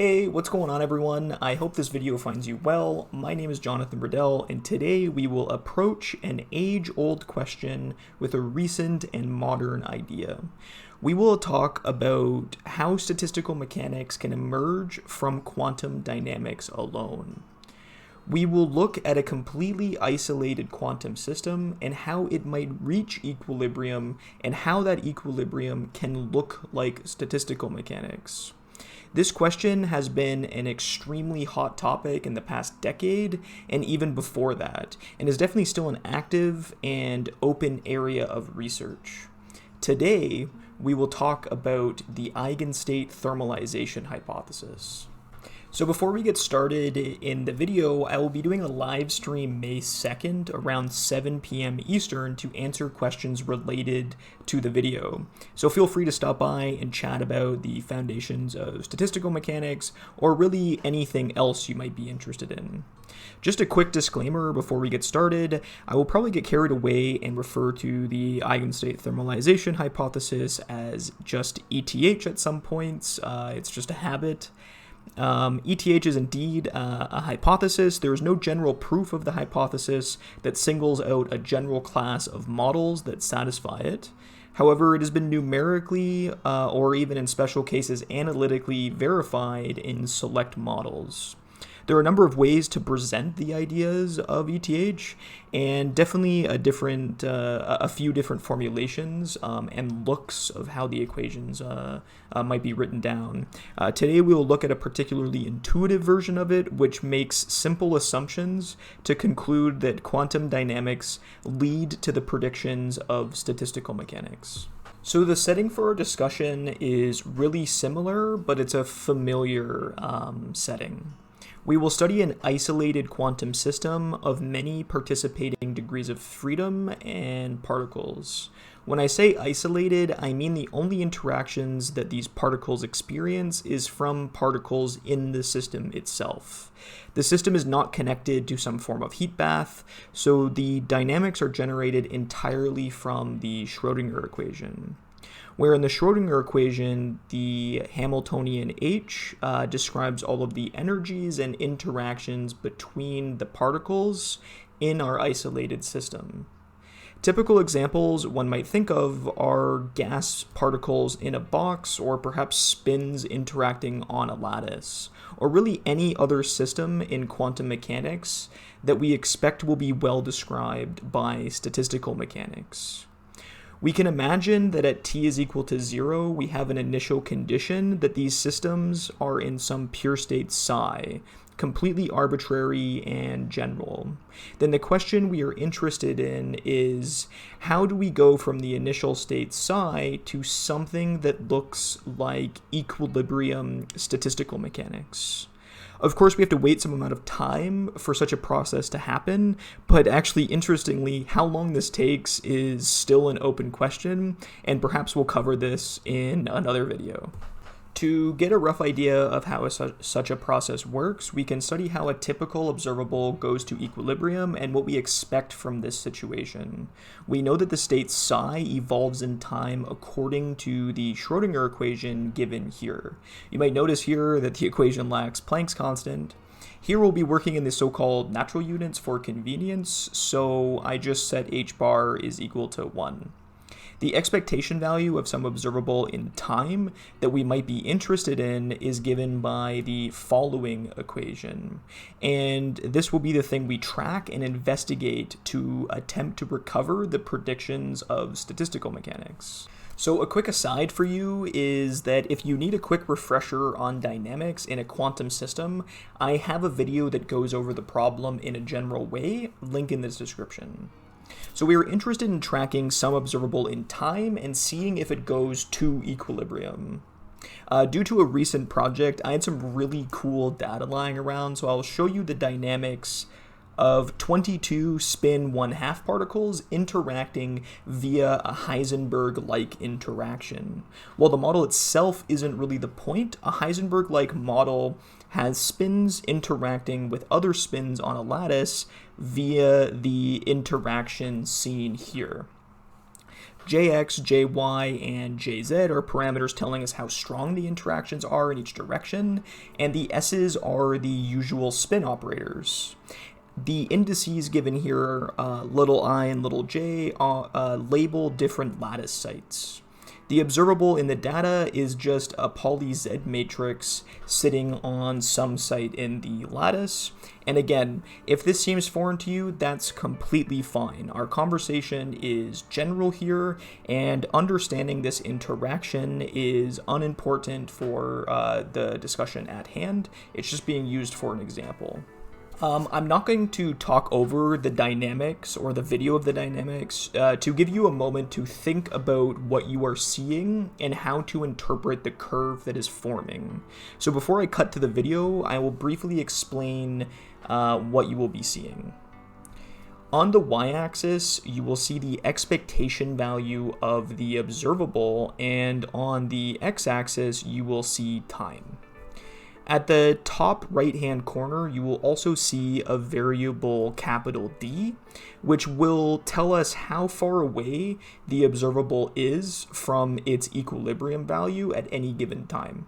Hey, what's going on everyone? I hope this video finds you well. My name is Jonathon Riddell, and today we will approach an age-old question with a recent and modern idea. We will talk about how statistical mechanics can emerge from quantum dynamics alone. We will look at a completely isolated quantum system and how it might reach equilibrium and how that equilibrium can look like statistical mechanics. This question has been an extremely hot topic in the past decade and even before that, and is definitely still an active and open area of research. Today, we will talk about the Eigenstate Thermalization Hypothesis. So before we get started in the video, I will be doing a live stream May 2nd around 7 p.m. Eastern to answer questions related to the video. So feel free to stop by and chat about the foundations of statistical mechanics or really anything else you might be interested in. Just a quick disclaimer before we get started, I will probably get carried away and refer to the Eigenstate Thermalization Hypothesis as just ETH at some points. It's just a habit. ETH is indeed a hypothesis. There is no general proof of the hypothesis that singles out a general class of models that satisfy it. However, it has been numerically or even in special cases analytically verified in select models. There are a number of ways to present the ideas of ETH, and definitely a few different formulations and looks of how the equations might be written down. Today we will look at a particularly intuitive version of it, which makes simple assumptions to conclude that quantum dynamics lead to the predictions of statistical mechanics. So the setting for our discussion is really similar, but it's a familiar setting. We will study an isolated quantum system of many participating degrees of freedom and particles. When I say isolated, I mean the only interactions that these particles experience is from particles in the system itself. The system is not connected to some form of heat bath, so the dynamics are generated entirely from the Schrödinger equation. Where in the Schrödinger equation, the Hamiltonian H describes all of the energies and interactions between the particles in our isolated system. Typical examples one might think of are gas particles in a box, or perhaps spins interacting on a lattice, or really any other system in quantum mechanics that we expect will be well described by statistical mechanics. We can imagine that at t is equal to 0, we have an initial condition that these systems are in some pure state psi, completely arbitrary and general. Then the question we are interested in is, how do we go from the initial state psi to something that looks like equilibrium statistical mechanics? Of course, we have to wait some amount of time for such a process to happen, but actually, interestingly, how long this takes is still an open question, and perhaps we'll cover this in another video. To get a rough idea of how such a process works, we can study how a typical observable goes to equilibrium and what we expect from this situation. We know that the state psi evolves in time according to the Schrödinger equation given here. You might notice here that the equation lacks Planck's constant. Here we'll be working in the so-called natural units for convenience, so I just set h bar is equal to 1. The expectation value of some observable in time that we might be interested in is given by the following equation. And this will be the thing we track and investigate to attempt to recover the predictions of statistical mechanics. So a quick aside for you is that if you need a quick refresher on dynamics in a quantum system, I have a video that goes over the problem in a general way, link in this description. So we are interested in tracking some observable in time and seeing if it goes to equilibrium. Due to a recent project, I had some really cool data lying around, so I'll show you the dynamics of 22 spin 1/2 particles interacting via a Heisenberg-like interaction. While the model itself isn't really the point, a Heisenberg-like model has spins interacting with other spins on a lattice via the interaction seen here. Jx, Jy, and Jz are parameters telling us how strong the interactions are in each direction, and the s's are the usual spin operators. The indices given here, little I and little j, label different lattice sites. The observable in the data is just a poly Z matrix sitting on some site in the lattice. And again, if this seems foreign to you, that's completely fine. Our conversation is general here, and understanding this interaction is unimportant for the discussion at hand. It's just being used for an example. I'm not going to talk over the dynamics or the video of the dynamics to give you a moment to think about what you are seeing and how to interpret the curve that is forming. So before I cut to the video, I will briefly explain what you will be seeing. On the y-axis, you will see the expectation value of the observable, and on the x-axis, you will see time. At the top right-hand corner, you will also see a variable capital D, which will tell us how far away the observable is from its equilibrium value at any given time.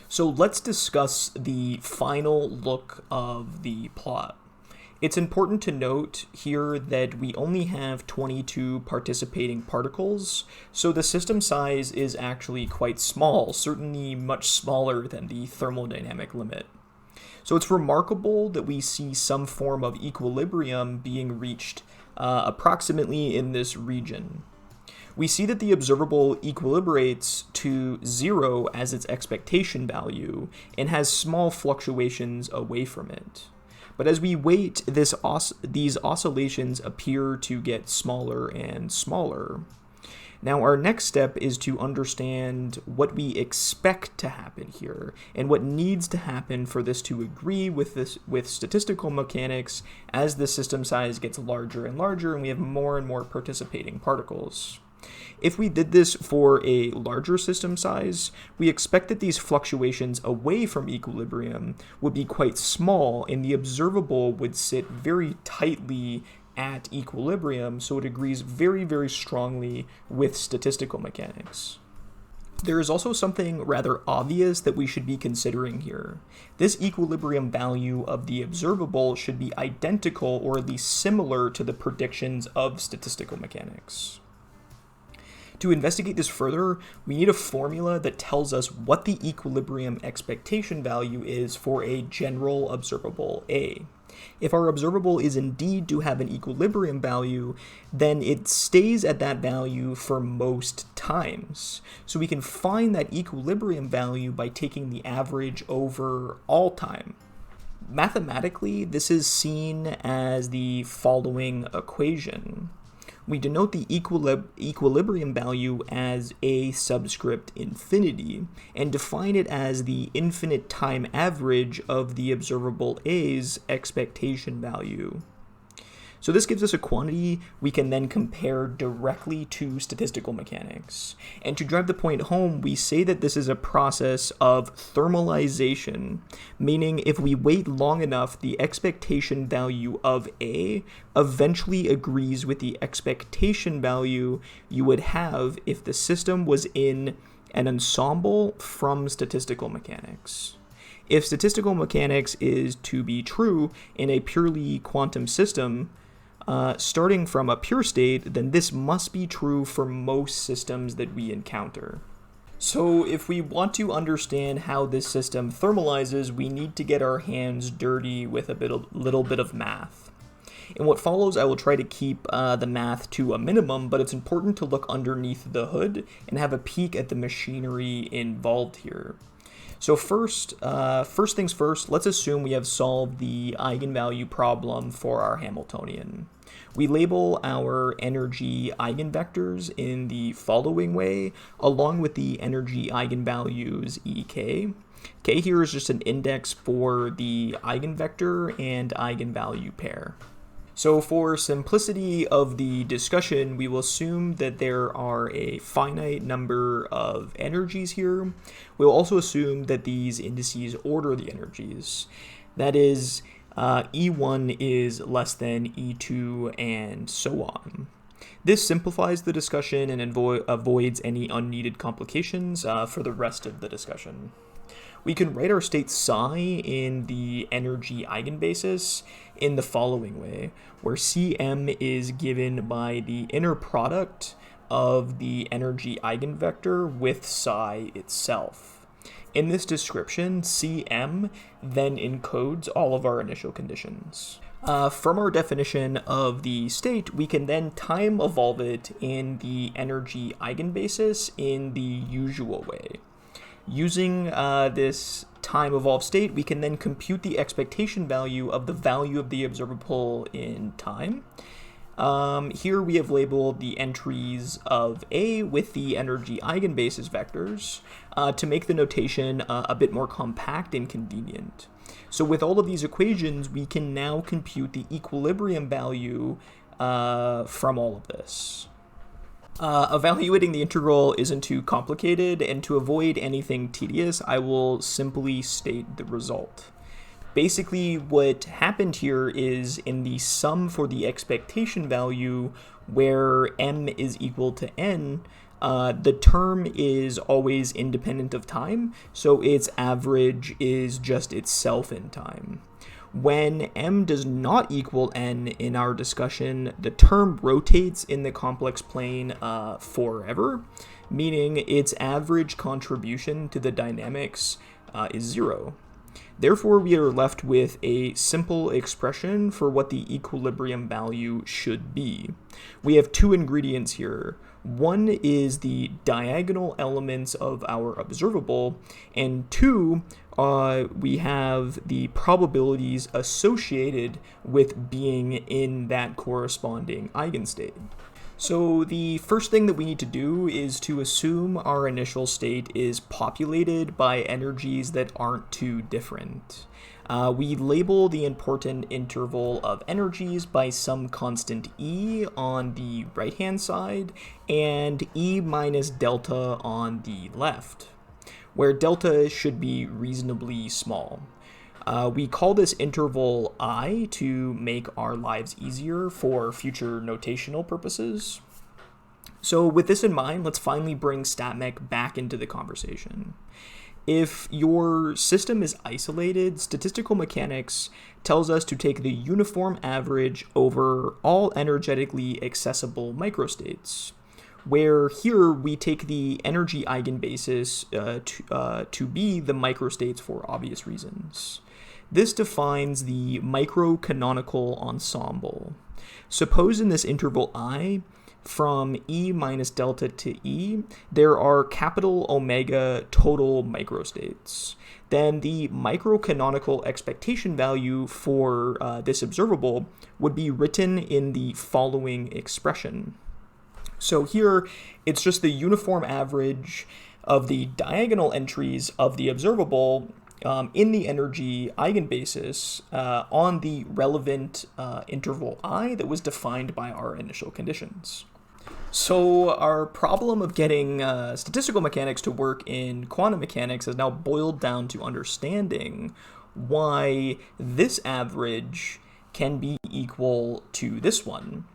So let's discuss the final look of the plot. It's important to note here that we only have 22 participating particles, so the system size is actually quite small, certainly much smaller than the thermodynamic limit. So it's remarkable that we see some form of equilibrium being reached approximately in this region. We see that the observable equilibrates to 0 as its expectation value and has small fluctuations away from it. But as we wait, these oscillations appear to get smaller and smaller. Now our next step is to understand what we expect to happen here and what needs to happen for this to agree with statistical mechanics as the system size gets larger and larger and we have more and more participating particles. If we did this for a larger system size, we expect that these fluctuations away from equilibrium would be quite small and the observable would sit very tightly at equilibrium, so it agrees very, very strongly with statistical mechanics. There is also something rather obvious that we should be considering here. This equilibrium value of the observable should be identical or at least similar to the predictions of statistical mechanics. To investigate this further, we need a formula that tells us what the equilibrium expectation value is for a general observable A. If our observable is indeed to have an equilibrium value, then it stays at that value for most times. So we can find that equilibrium value by taking the average over all time. Mathematically, this is seen as the following equation. We denote the equilibrium value as A subscript infinity and define it as the infinite time average of the observable A's expectation value. So this gives us a quantity we can then compare directly to statistical mechanics. And to drive the point home, we say that this is a process of thermalization, meaning if we wait long enough, the expectation value of A eventually agrees with the expectation value you would have if the system was in an ensemble from statistical mechanics. If statistical mechanics is to be true in a purely quantum system, starting from a pure state, then this must be true for most systems that we encounter. So if we want to understand how this system thermalizes, we need to get our hands dirty with a little bit of math. In what follows, I will try to keep the math to a minimum, but it's important to look underneath the hood and have a peek at the machinery involved here. So first things first, let's assume we have solved the eigenvalue problem for our Hamiltonian. We label our energy eigenvectors in the following way, along with the energy eigenvalues Ek. K here is just an index for the eigenvector and eigenvalue pair. So for simplicity of the discussion, we will assume that there are a finite number of energies here. We'll also assume that these indices order the energies. That is, E1 is less than E2 and so on. This simplifies the discussion and avoids any unneeded complications for the rest of the discussion. We can write our state psi in the energy eigenbasis in the following way, where Cm is given by the inner product of the energy eigenvector with psi itself. In this description, Cm then encodes all of our initial conditions. From our definition of the state, we can then time evolve it in the energy eigenbasis in the usual way. Using this time evolved state, we can then compute the expectation value of the value of the observable in time. Here we have labeled the entries of A with the energy eigenbasis vectors to make the notation a bit more compact and convenient. So with all of these equations, we can now compute the equilibrium value from all of this. Evaluating the integral isn't too complicated, and to avoid anything tedious, I will simply state the result. Basically, what happened here is in the sum for the expectation value, where m is equal to n, the term is always independent of time, so its average is just itself in time. When m does not equal n in our discussion, the term rotates in the complex plane forever, meaning its average contribution to the dynamics is 0. Therefore, we are left with a simple expression for what the equilibrium value should be. We have two ingredients here. One is the diagonal elements of our observable, and two, we have the probabilities associated with being in that corresponding eigenstate. So the first thing that we need to do is to assume our initial state is populated by energies that aren't too different. We label the important interval of energies by some constant E on the right-hand side and E minus delta on the left, where delta should be reasonably small. We call this interval I to make our lives easier for future notational purposes. So with this in mind, let's finally bring StatMech back into the conversation. If your system is isolated, statistical mechanics tells us to take the uniform average over all energetically accessible microstates, where here we take the energy eigenbasis to be the microstates for obvious reasons. This defines the microcanonical ensemble. Suppose in this interval I, from E minus delta to E, there are capital omega total microstates. Then the microcanonical expectation value for this observable would be written in the following expression. So here, it's just the uniform average of the diagonal entries of the observable in the energy eigenbasis on the relevant interval I that was defined by our initial conditions. So our problem of getting statistical mechanics to work in quantum mechanics has now boiled down to understanding why this average can be equal to this one.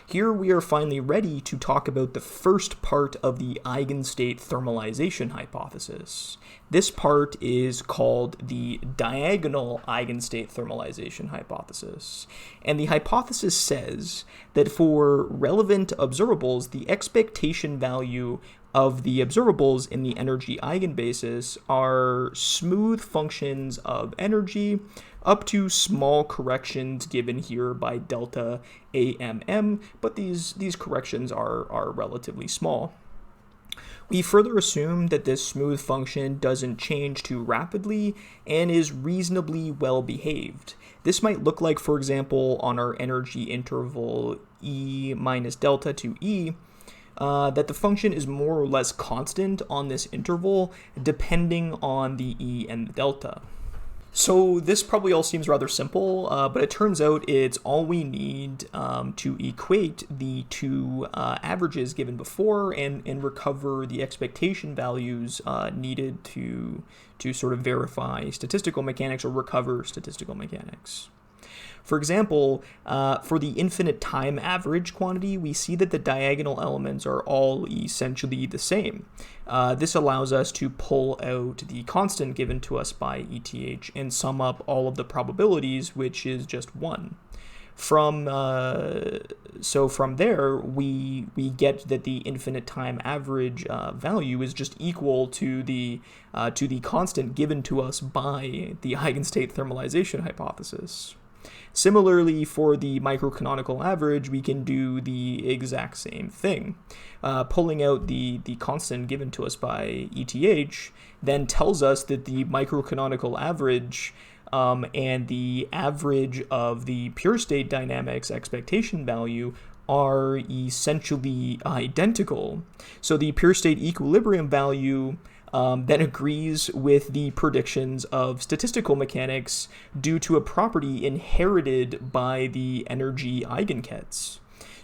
Here we are finally ready to talk about the first part of the Eigenstate Thermalization Hypothesis. This part is called the diagonal Eigenstate Thermalization Hypothesis. And the hypothesis says that for relevant observables, the expectation value of the observables in the energy eigenbasis are smooth functions of energy up to small corrections given here by delta AMM, but these corrections are relatively small. We further assume that this smooth function doesn't change too rapidly and is reasonably well behaved. This might look like, for example, on our energy interval E minus delta to E, that the function is more or less constant on this interval depending on the E and the delta. So this probably all seems rather simple, but it turns out it's all we need to equate the two averages given before and recover the expectation values needed to sort of verify statistical mechanics or recover statistical mechanics. For example, for the infinite time average quantity, we see that the diagonal elements are all essentially the same. This allows us to pull out the constant given to us by ETH and sum up all of the probabilities, which is just 1. So from there, we get that the infinite time average value is just equal to the constant given to us by the eigenstate thermalization hypothesis. Similarly, for the microcanonical average, we can do the exact same thing. Pulling out the constant given to us by ETH then tells us that the microcanonical average and the average of the pure state dynamics expectation value are essentially identical. So the pure state equilibrium value then agrees with the predictions of statistical mechanics due to a property inherited by the energy eigenkets.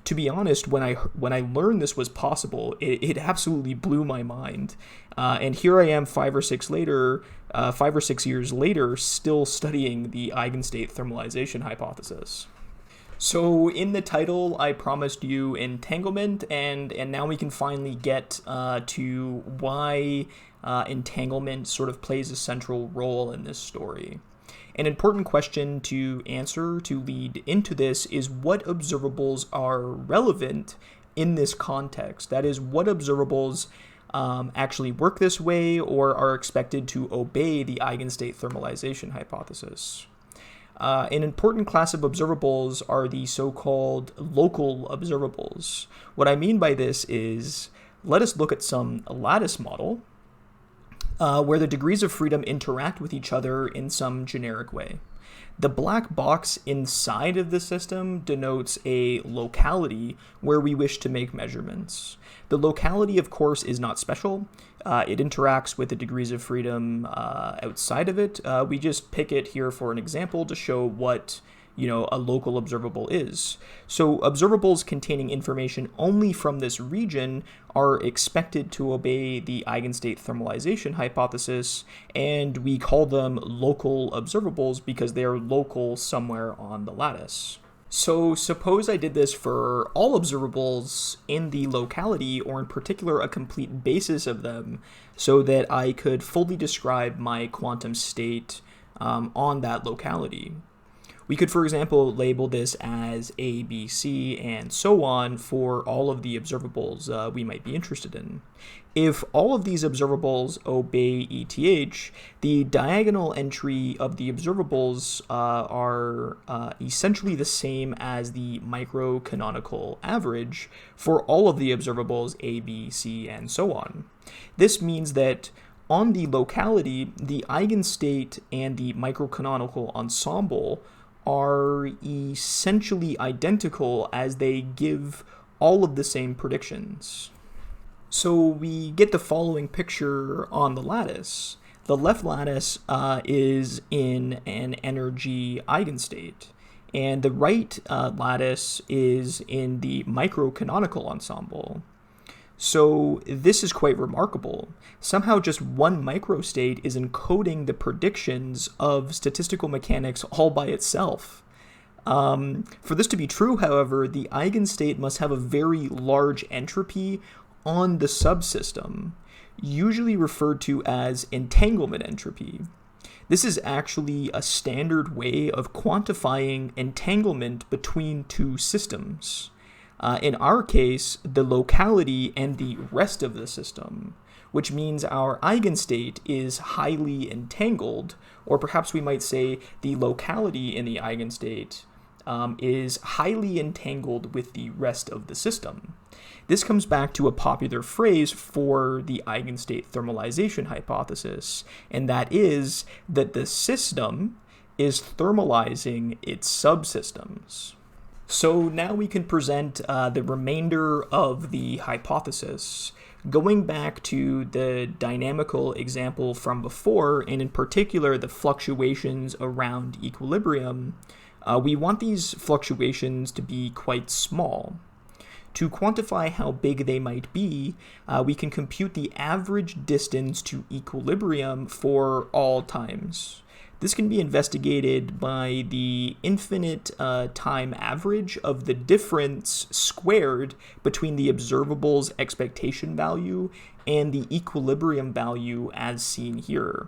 To be honest, when I learned this was possible, it absolutely blew my mind. And here I am 5 or 6 years later, still studying the eigenstate thermalization hypothesis. So in the title, I promised you entanglement, and now we can finally get to why entanglement sort of plays a central role in this story. An important question to answer to lead into this is what observables are relevant in this context. That is, what observables actually work this way or are expected to obey the eigenstate thermalization hypothesis. An important class of observables are the so-called local observables. What I mean by this is, let us look at some lattice model where the degrees of freedom interact with each other in some generic way. The black box inside of the system denotes a locality where we wish to make measurements. The locality, of course, is not special. It interacts with the degrees of freedom outside of it. We just pick it here for an example to show what a local observable is. So observables containing information only from this region are expected to obey the eigenstate thermalization hypothesis, and we call them local observables because they are local somewhere on the lattice. So suppose I did this for all observables in the locality, or in particular a complete basis of them, so that I could fully describe my quantum state on that locality. We could, for example, label this as A, B, C, and so on for all of the observables we might be interested in. If all of these observables obey ETH, the diagonal entry of the observables are essentially the same as the microcanonical average for all of the observables A, B, C, and so on. This means that on the locality, the eigenstate and the microcanonical ensemble are essentially identical as they give all of the same predictions. So we get the following picture on the lattice. The left lattice is in an energy eigenstate, and the right lattice is in the microcanonical ensemble. So this is quite remarkable. Somehow just one microstate is encoding the predictions of statistical mechanics all by itself. For this to be true, however, the eigenstate must have a very large entropy on the subsystem, usually referred to as entanglement entropy. This is actually a standard way of quantifying entanglement between two systems. In our case, the locality and the rest of the system, which means our eigenstate is highly entangled, or perhaps we might say the locality in the eigenstate is highly entangled with the rest of the system. This comes back to a popular phrase for the eigenstate thermalization hypothesis, and that is that the system is thermalizing its subsystems. So now we can present the remainder of the hypothesis. Going back to the dynamical example from before, and in particular the fluctuations around equilibrium, we want these fluctuations to be quite small. To quantify how big they might be, we can compute the average distance to equilibrium for all times. This can be investigated by the infinite time average of the difference squared between the observable's expectation value and the equilibrium value as seen here.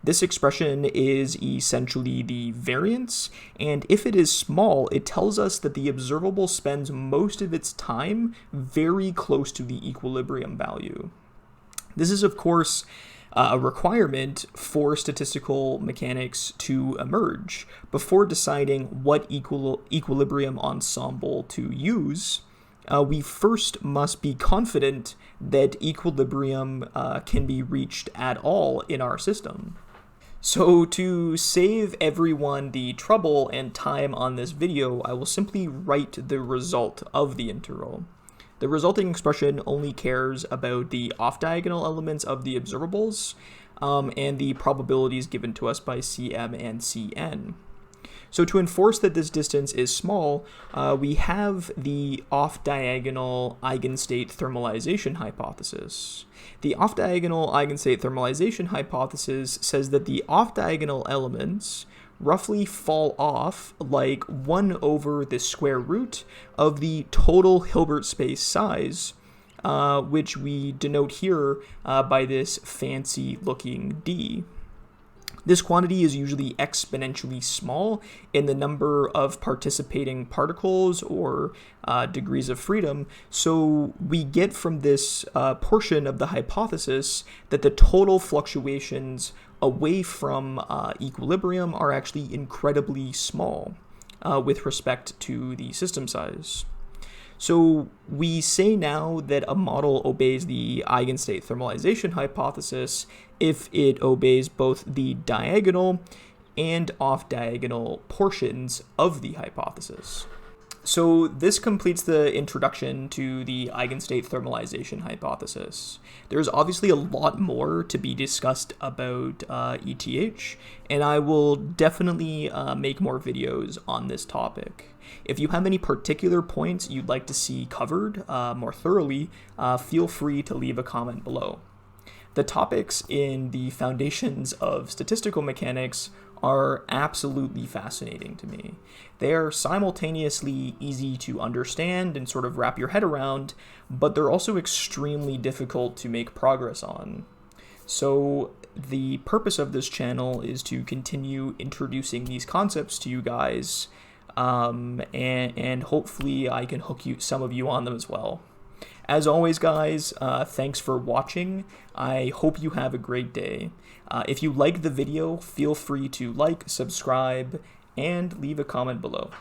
This expression is essentially the variance, and if it is small, it tells us that the observable spends most of its time very close to the equilibrium value. This is, of course, a requirement for statistical mechanics to emerge. Before deciding what equilibrium ensemble to use, we first must be confident that equilibrium can be reached at all in our system. So to save everyone the trouble and time on this video, I will simply write the result of the integral. The resulting expression only cares about the off-diagonal elements of the observables and the probabilities given to us by Cm and Cn. So to enforce that this distance is small, we have the off-diagonal eigenstate thermalization hypothesis. The off-diagonal eigenstate thermalization hypothesis says that the off-diagonal elements roughly fall off like 1 over the square root of the total Hilbert space size, which we denote here by this fancy looking d. This quantity is usually exponentially small in the number of participating particles or degrees of freedom, so we get from this portion of the hypothesis that the total fluctuations away from equilibrium are actually incredibly small with respect to the system size. So we say now that a model obeys the eigenstate thermalization hypothesis if it obeys both the diagonal and off-diagonal portions of the hypothesis. So this completes the introduction to the eigenstate thermalization hypothesis. There's obviously a lot more to be discussed about ETH, and I will definitely make more videos on this topic. If you have any particular points you'd like to see covered more thoroughly, feel free to leave a comment below. The topics in the foundations of statistical mechanics are absolutely fascinating to me. They are simultaneously easy to understand and sort of wrap your head around, but they're also extremely difficult to make progress on. So the purpose of this channel is to continue introducing these concepts to you guys, and hopefully I can hook some of you on them as well. As always, guys, thanks for watching. I hope you have a great day. If you liked the video, feel free to like, subscribe, and leave a comment below.